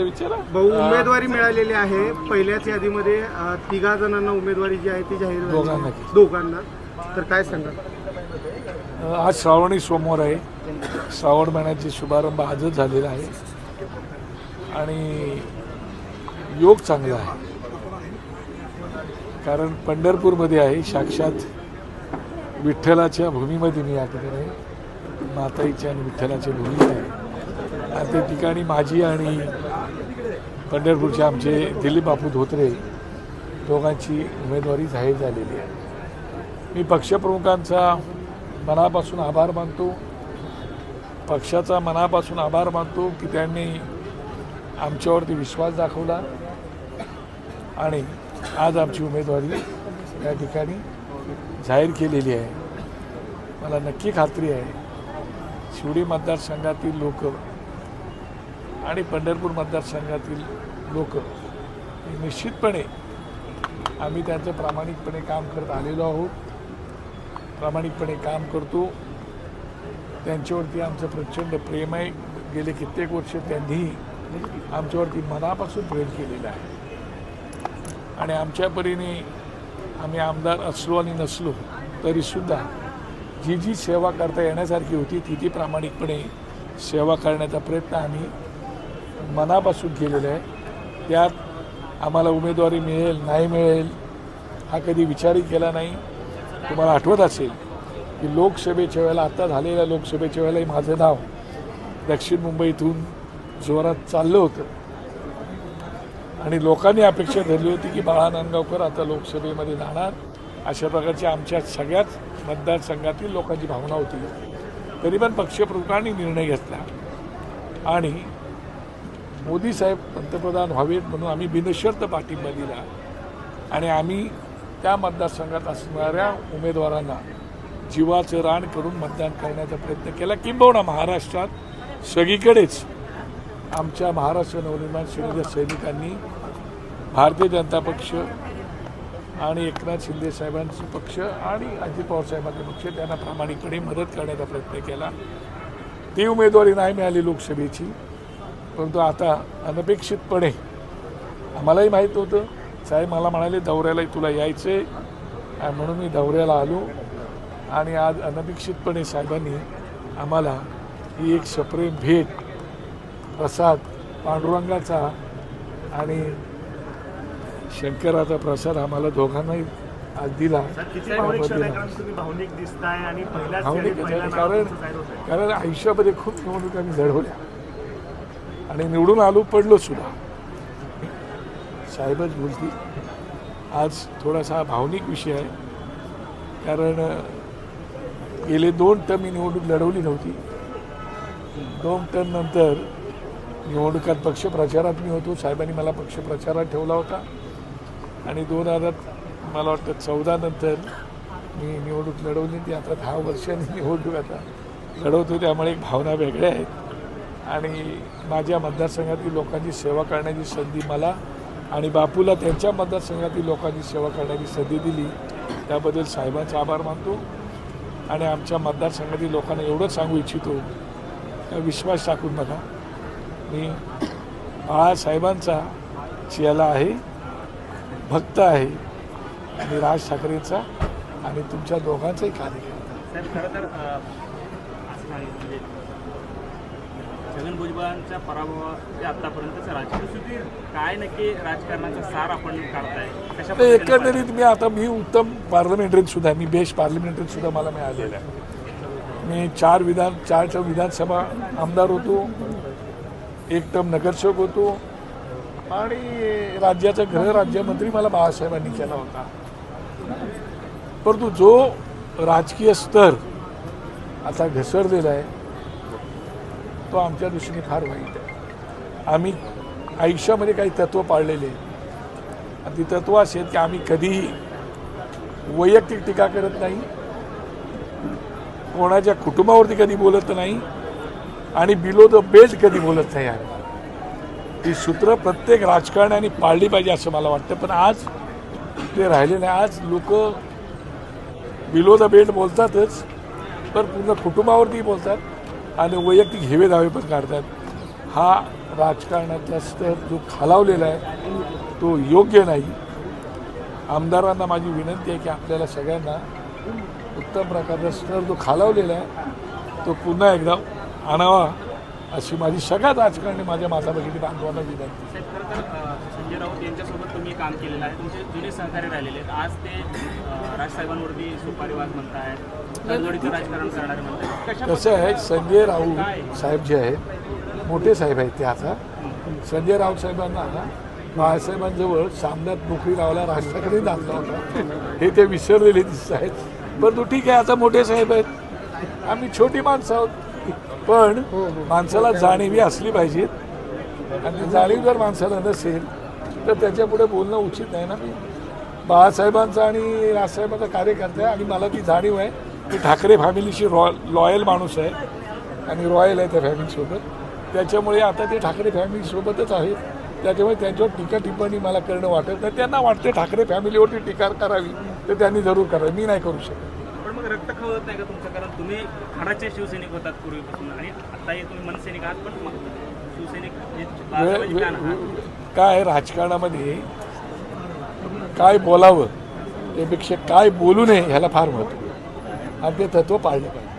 उमेदवारी मिळालेली आहे. पहिल्याच यादीमध्ये तिघा जणांना उमेदवारी जी आहे ती जाहीर झाली, दोघांना. तर काय सांगा? आज श्रावणी सोमवार आहे. श्रावण महिन्याचे शुभारंभ आजच झालेला आहे आणि योग चांगला आहे. कारण पंढरपूरमध्ये आहे, साक्षात विठ्ठलाच्या भूमीमध्ये मी या ठिकाणी माताईच्या आणि विठ्ठलाच्या भूमीत आहे. आणि त्या ठिकाणी माझी आणि पंढरपूरचे आमचे दिलीप बापू धोत्रे दोघांची उमेदवारी जाहीर झालेली आहे. मी पक्षप्रमुखांचा मनापासून आभार मानतो, पक्षाचा मनापासून आभार मानतो की त्यांनी आमच्यावरती विश्वास दाखवला आणि आज आमची उमेदवारी या ठिकाणी जाहीर केलेली आहे. मला नक्की खात्री आहे शिवडी मतदारसंघातील लोक आणि पंढरपूर मतदारसंघातील लोक निश्चितपणे आम्ही त्यांचं प्रामाणिकपणे काम करत आलेलो आहोत, प्रामाणिकपणे काम करतो. त्यांच्यावरती आमचं प्रचंड प्रेम आहे. गेले कित्येक वर्ष त्यांनी आमच्यावरती मनापासून प्रेम केलेलं आहे आणि आमच्या परीने आम्ही आमदार असलो आणि नसलो तरीसुद्धा जी जी सेवा करता येण्यासारखी होती ती प्रामाणिकपणे सेवा करण्याचा प्रयत्न आम्ही मनापासून केलेला आहे. त्यात आम्हाला उमेदवारी मिळेल नाही मिळेल हा कधी विचारही केला नाही. तुम्हाला आठवत असेल की लोकसभेच्या वेळेला, आत्ता झालेल्या लोकसभेच्या वेळेलाही माझं नाव दक्षिण मुंबईतून जोरात चाललं होतं आणि लोकांनी अपेक्षा धरली होती की बाळा नांदगावकर आता लोकसभेमध्ये जाणार, अशा प्रकारची आमच्या सगळ्याच मतदारसंघातील लोकांची भावना होती. तरी पण पक्षप्रमुखांनी निर्णय घेतला आणि मोदी साहेब पंतप्रधान व्हावेत म्हणून आम्ही बिनशर्त पाठिंबा दिला आणि आम्ही त्या मतदारसंघात असणाऱ्या उमेदवारांना जीवाचं रान करून मतदान करण्याचा प्रयत्न केला. किंबहुना महाराष्ट्रात सगळीकडेच आमच्या महाराष्ट्र नवनिर्माण सेनेच्या सैनिकांनी भारतीय जनता पक्ष आणि एकनाथ शिंदे साहेबांचा पक्ष आणि अजित पवार साहेबांचा पक्ष त्यांना प्रामाणिकपणे मदत करण्याचा प्रयत्न केला. ती उमेदवारी नाही मिळाली लोकसभेची, परंतु आता अनपेक्षितपणे आम्हालाही माहीत होतं. साहेब मला म्हणाले दौऱ्याला तुला यायचं आहे म्हणून मी दौऱ्याला आलो आणि आज अनपेक्षितपणे साहेबांनी आम्हाला ही एक सप्रेम भेट, प्रसाद पांडुरंगाचा आणि शंकराचा प्रसाद आम्हाला दोघांनाही आज दिला. कारण आयुष्यामध्ये खूप निवडणुका मी लढवल्या आणि निवडून आलो, पडलो सुद्धा. साहेबच बोलतील. आज थोडासा भावनिक विषय आहे कारण गेले 2 टर्म मी निवडणूक लढवली नव्हती. 2 टर्म नंतर निवडणुकात पक्षप्रचारात मी होतो. साहेबांनी मला पक्षप्रचारात ठेवला होता आणि 2000 मला वाटतं 14 नंतर मी निवडणूक लढवली. ती आता 10 वर्षांनी निवडणूक आता लढवतो, त्यामुळे एक भावना वेगळ्या आहेत आणि माझ्या मतदारसंघातील लोकांची सेवा करण्याची संधी मला आणि बापूला त्यांच्या मतदारसंघातील लोकांची सेवा करण्याची संधी दिली, त्याबद्दल साहेबांचा आभार मानतो. आणि आमच्या मतदारसंघातील लोकांना एवढंच सांगू इच्छितो, विश्वास टाकून बघा, मी बाळासाहेबांचा चेला आहे, भक्त आहे आणि राज ठाकरेंचा आणि तुमच्या दोघांचाही कार्यकर्ता. खरं तर छगन भुजबळांच्या पराभवाचे आतापर्यंतचं राजकीय स्थिती काय, नक्की राजकारणाचा सार आपण काढताय एकंदरीत? मी उत्तम पार्लमेंटरीत सुद्धा, मी बेस्ट पार्लमेंटरीत सुद्धा मला मिळालेलं आहे. मी 4 विधानसभा आमदार होतो, 1 टर्म नगरसेवक होतो आणि राज्याचा गृहराज्यमंत्री मला बाळासाहेबांनी केला होता. परंतु जो राजकीय स्तर आता घसरलेला आहे तो आमच्या दृष्टीने फार वाईट आहे. आम्ही आयुष्यामध्ये काही तत्त्व पाळलेले आणि ती तत्त्व अशी आहेत की आम्ही कधीही वैयक्तिक टीका करत नाही, कोणाच्या कुटुंबावरती कधी बोलत नाही आणि बिलो द बेल्ट कधी बोलत नाही. ही सूत्र प्रत्येक राजकारण्याने पाळली पाहिजे असं मला वाटतं. पण आज ते राहिले नाही. आज लोक बिलो द बेल्ट बोलतातच, पण पूर्ण कुटुंबावरती बोलतात आणि वैयक्तिक हेवे दावे पण काढतात. हा राजकारणाचा स्तर जो खालावलेला आहे तो योग्य नाही. आमदारांना माझी विनंती आहे की आपल्याला सगळ्यांना उत्तम प्रकारचा स्तर जो खालावलेला आहे तो पुन्हा एकदा आणावा अशी माझी सगळ्यात राजकारणी माझ्या माता भगिनी बांधवांना विनंती. साहेब, खरं तर संजय राऊत यांच्यासोबत तुम्ही काम केलेलं आहे, तुमचे जुने सहकारी राहिलेले आहेत. आज ते राजसाहेबांवरती सुपारीवाद म्हणतायत, तडजोडीचं राजकारण करणारे म्हणतात. कसं आहे, संजय राऊत साहेब जे आहेत मोठे साहेब आहेत ते आता संजय राऊत साहेबांना बाळासाहेबांजवळ सामन्यात नोकरी लावायला राज ठाकरे घातला होता हे ते विसरलेले दिसत आहेत. परंतु ठीक आहे, आता मोठे साहेब आहेत, आम्ही छोटी माणसं आहोत. पण माणसाला जाणीवी असली पाहिजेत आणि ती जाणीव जर माणसाला नसेल तर त्याच्यापुढे बोलणं उचित नाही ना. मी बाळासाहेबांचा आणि राजसाहेबांचा कार्यकर्ता आहे आणि मला ती जाणीव आहे की ठाकरे फॅमिलीशी लॉयल माणूस आहे आणि रॉयल आहे त्या फॅमिलीसोबत. त्याच्यामुळे आता ते ठाकरे फॅमिलीसोबतच आहेत. त्याच्यामुळे त्यांच्यावर टीका टिप्पणी मला करणं वाटत नाही. त्यांना वाटते ठाकरे फॅमिलीवरती टीका करावी तर त्यांनी जरूर करावी, मी नाही करू शकत. पण मग रक्त खवळत नाही का तुमचं? कारण तुम्ही खडाचे शिवसैनिक होतात पूर्वीपासून आणि आताही तुम्ही मनसैनिक आहात, पण मग शिवसैनिक बाळासाहेबांची कान आहात. काय राजकारणामध्ये काय बोलावं त्यापेक्षा काय बोलू नये ह्याला फार महत्त्व आणि ते तत्त्व पाळलं पाहिजे.